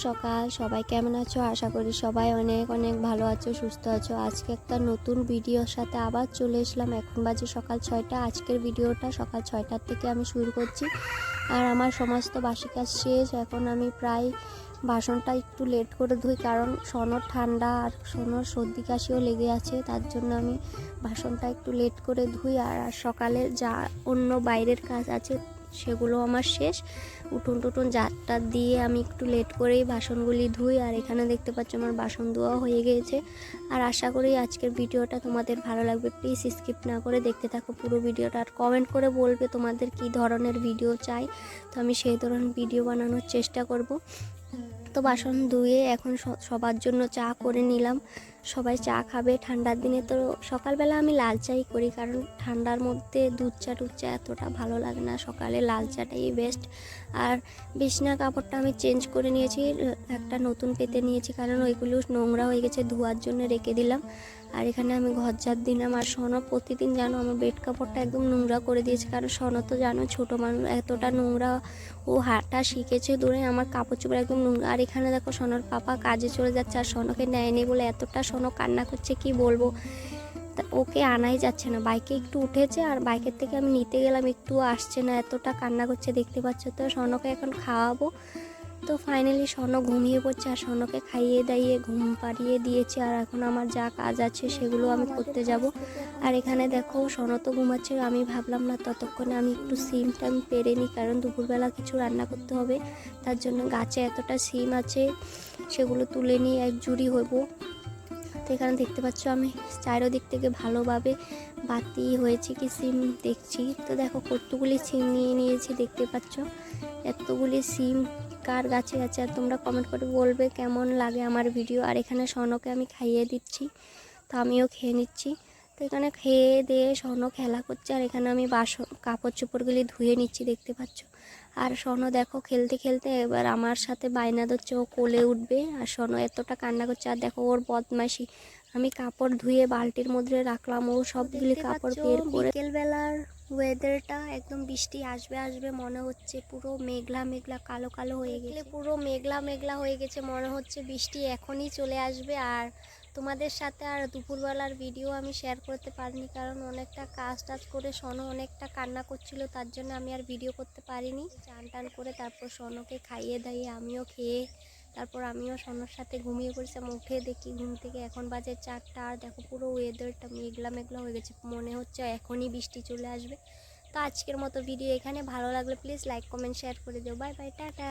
সকাল। সবাই কেমন আছো? আশা করি সবাই অনেক অনেক ভালো আছো, সুস্থ আছো। আজকে একটা নতুন ভিডিওর সাথে আবার চলে এসলাম। এখন বাজে সকাল 6টা। আজকের ভিডিওটা সকাল 6টার থেকে আমি শুরু করছি। আর আমার সমস্ত বাসি কাজ শেষ। এখন আমি প্রায় বাসনটা একটু লেট করে ধুই, কারণ সনর ঠান্ডা আর সনর সর্দি কাশিও লেগে আছে। তার জন্য আমি বাসনটা একটু লেট করে ধুই। আর সকালে যা অন্য বাইরের কাজ আছে সেগুলো আমার শেষ। উঠোন টুটুন ঝাড়টা দিয়ে আমি একটু লেট করেই বাসনগুলি ধুই। আর এখানে দেখতে পাচ্ছ আমার বাসন ধোয়া হয়ে গিয়েছে। আর আশা করি আজকের ভিডিওটা তোমাদের ভালো লাগবে। প্লিজ স্কিপ না করে দেখতে থাকো পুরো ভিডিওটা। আর কমেন্ট করে বলবে তোমাদের কি ধরনের ভিডিও চাই, তো আমি সেই ধরনের ভিডিও বানানোর চেষ্টা করব। তো বাসন ধুয়ে এখন সবার জন্য চা করে নিলাম। সবাই চা খাবে ঠান্ডার দিনে। তো সকালবেলা আমি লাল চাই করি, কারণ ঠান্ডার মধ্যে দুধ চা টুধ চা এতটা ভালো লাগে না। সকালে লাল চাটাই বেস্ট। আর বিছনা কাপড়টা আমি চেঞ্জ করে নিয়েছি, একটা নতুন পেতে নিয়েছি, কারণ ওইগুলো নোংরা হয়ে গেছে, ধোয়ার জন্য রেখে দিলাম। আর এখানে আমি ঘর ঝাড় দিলাম। আর সনদ প্রতিদিন জানো আমার বেড কাপড়টা একদম নোংরা করে দিয়েছে, কারণ সনদ তো জানো ছোটো মানুষ, এতটা নোংরা ও হাঁটা শিখেছে দূরে, আমার কাপড় চোপড় একদম নোংরা। আর এখানে দেখো সনর পাপা কাজে চলে যাচ্ছে, আর সনকে নেয়নি বলে এতটা সনক কান্না করছে কি বলবো। তা ওকে আনাই যাচ্ছে না, বাইকে একটু উঠেছে আর বাইকের থেকে আমি নিতে গেলাম, একটু আসছে না, এতটা কান্না করছে দেখতে পাচ্ছ। তো সনকে এখন খাওয়াবো। তো ফাইনালি সনক ঘুমিয়ে পড়ছে, আর সনকে খাইয়ে দাইয়ে ঘুম পাড়িয়ে দিয়েছি। আর এখন আমার যা কাজ আছে সেগুলো আমি করতে যাব। আর এখানে দেখো সন তো ঘুমাচ্ছে, আমি ভাবলাম না ততক্ষণে আমি একটু সিম টাইম পেরে নিই, কারণ দুপুরবেলা কিছু রান্না করতে হবে। তার জন্য গাছে এতটা সিম আছে, সেগুলো তুলে নিয়ে এক জুড়ি হবো। তো এখানে দেখতে পাচ্ছ আমি চারিদিক থেকে ভালোভাবে বাতি হয়েছে কি সিম দেখছি। তো দেখো কতগুলি সিম নিয়ে নিয়েছি, দেখতে পাচ্ছ এতগুলি সিম কার গাছে আছে। আর তোমরা কমেন্ট করে বলবে কেমন লাগে আমার ভিডিও। আর এখানে সনকে আমি খাইয়ে দিচ্ছি, তো আমিও খেয়ে নিচ্ছি। তো এখানে খেয়ে দিয়ে স্বর্ণ খেলা করছে, আর এখানে আমি বাসন কাপড় চোপড়গুলি ধুয়ে নিচ্ছি, দেখতে পাচ্ছ। আর স্বর্ণ দেখো খেলতে খেলতে এবার আমার সাথে বায়না ধরছে, ও কোলে উঠবে। আর স্বর্ণ এতটা কান্না করছে, আর দেখো ওর বদমাইশি। আমি কাপড় ধুয়ে বালতির মধ্যে রাখলাম, ও সবগুলি কাপড় বের করে। বিকেলবেলার ওয়েদারটা একদম বৃষ্টি আসবে আসবে মনে হচ্ছে, পুরো মেঘলা মেঘলা কালো কালো হয়ে গেছে, পুরো মেঘলা মেঘলা হয়ে গেছে, মনে হচ্ছে বৃষ্টি এখনই চলে আসবে। আর তোমাদের সাথে আর দুপুরবেলার ভিডিও আমি শেয়ার করতে পারিনি, কারণ অনেকটা কাজ টাজ করে সনো অনেকটা কান্না করছিল, তার জন্য আমি আর ভিডিও করতে পারিনি। চান টান করে তারপর সনোকে খাইয়ে দাইয়ে আমিও খেয়ে তারপর আমিও সনোর সাথে ঘুমিয়ে পড়েছিলাম। উঠে দেখি ঘুম থেকে এখন বাজে 4টা। আর দেখো পুরো ওয়েদারটা মেঘলা মেঘলা হয়ে গেছে, মনে হচ্ছে এখনই বৃষ্টি চলে আসবে। তো আজকের মতো ভিডিও এখানে, ভালো লাগলে প্লিজ লাইক কমেন্ট শেয়ার করে দিও। Bye bye, tata.